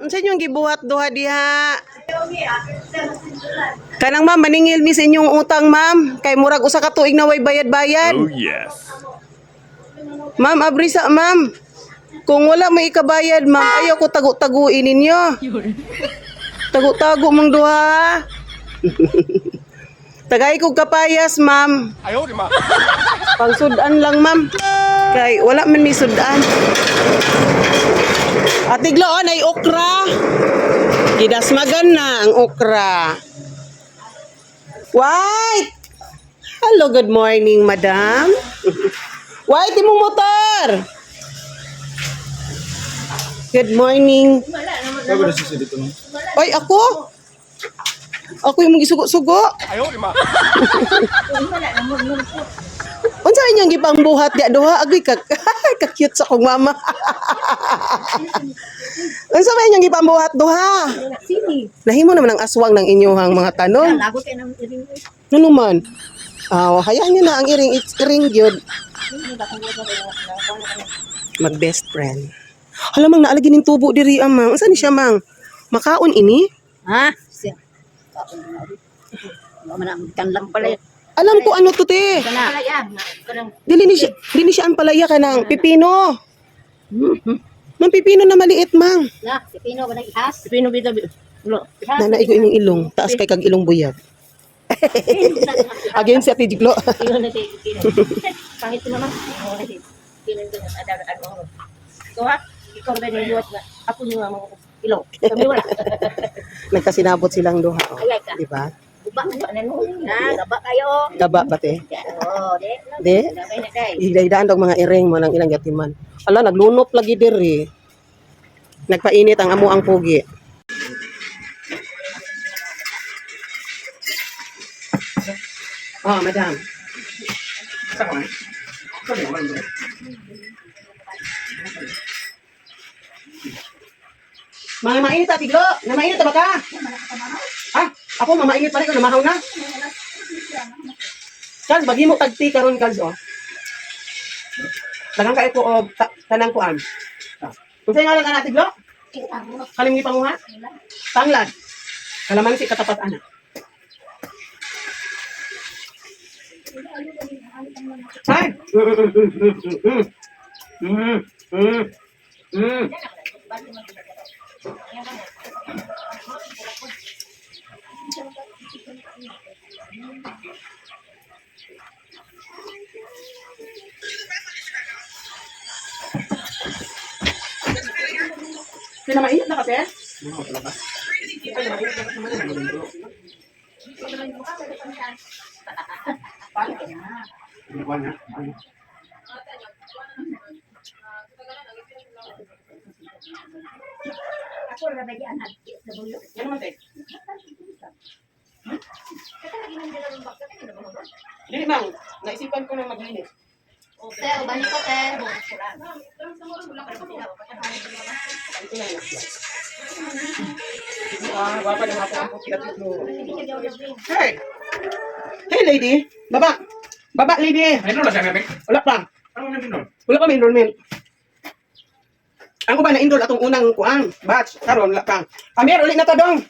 Unsa inyong gibuhat duha diha? Kanang ma'am, maningil mi sa inyong utang ma'am. Kay murag usa ka tuig na way bayad-bayad. Oh, yes. Ma'am, abri sa ma'am. Kung wala may ikabayad ma'am, ayaw ko tago-taguin ninyo. Tago-tago mong duha. Tagay kog kapayas ma'am. Ayaw, di ma. Pangsudan lang ma'am. Kay wala man mi sudan. Atiglo on ay okra. Gidasmagan na ang okra. White! Hello, good morning, madam. White, imong motor! Good morning. Ay, ako? Ako yung magisugo-sugo. Ayaw, di ma. Unsa inyong gipangbuhat diha duha? Agoy ka ka-cute sa akong mama. Unsa ba inyong gipangbuhat duha? Sini. Nahimo naman ang aswang ng inyong mga tanong. Lagot kayo ng iring. Ano man? Hayaan nyo na ang iring gyud. Mag best friend. Hala mang naalagi ning tubo diri amang. Unsa ni siya mang? Makaon ini? Ha? Siya. Kan lang pala. Alam ko ano to te. Kana. Dili ni siya ang palaya kanang pipino. Mang pipino na maliit mang. Na, si Pino ba nag-ihas? Si Pino bitaw. Lo. Nanay ko imong ilong, taas kay kag ilong buyag. Again si Ate Jiglo. Pino na si Pino. Pangit mo naman. Oo, na si Pino na ada. So ha, ikaw ba ni buhat na? Ako ni mga ilong. Kami wala. Nagkasinabot silang duha. Ay, ka. Di ba? Uba ano? Ha, gaba kayo. Gaba ba te? Oo, de. De? Gabay na kay. Higday-daan daw mga iring mo ng ilang yatiman. Ala, naglunop lagi diri. Nagpainit ang amo ang pugi. Madam. Mga mainit na tiglo. Na mainit na ba ka? Ako mamainit pa rin ko. Namahaw na. Charles, bagi mo tagti karon Charles, oh. Dagang kayo ko o tanang kuan. Kung sa'yo nga lang ka tiglo? Kalimgi panguha? Tanglad. Kalamansi katapat anak. Ay! Kaya mainit na kasi? Ako na ba yan? Yan naman, te. Hindi, ma'am. Naisipan ko na maglinis. Sir, balik ko, sir. Ito na yung wapa na hapon ako kinatitlo. Hey! Hey, lady! Baba! Baba, lady! Ayun na siya, Bebek. Wala pa. Ano na din Wala pa may enrollment. Ang ko ba na-enroll atong unang kuang batch? Karon wala pa. Amir, ulit na to dong.